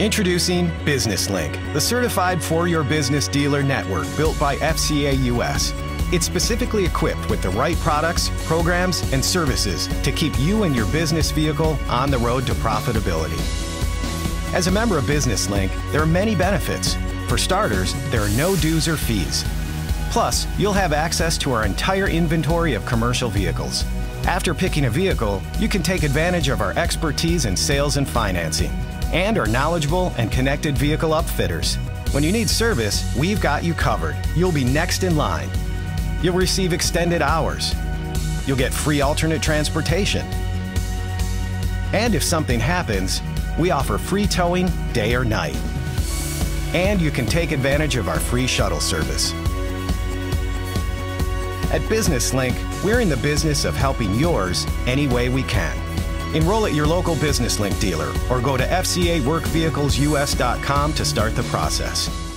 Introducing BusinessLink, the certified for-your-business dealer network built by FCA US. It's specifically equipped with the right products, programs, and services to keep you and your business vehicle on the road to profitability. As a member of BusinessLink, there are many benefits. For starters, there are no dues or fees. Plus, you'll have access to our entire inventory of commercial vehicles. After picking a vehicle, you can take advantage of our expertise in sales and financing, and our knowledgeable and connected vehicle upfitters. When you need service, we've got you covered. You'll be next in line. You'll receive extended hours. You'll get free alternate transportation. And if something happens, we offer free towing day or night. And you can take advantage of our free shuttle service. At BusinessLink, we're in the business of helping yours any way we can. Enroll at your local BusinessLink dealer or go to FCAWorkVehiclesUS.com to start the process.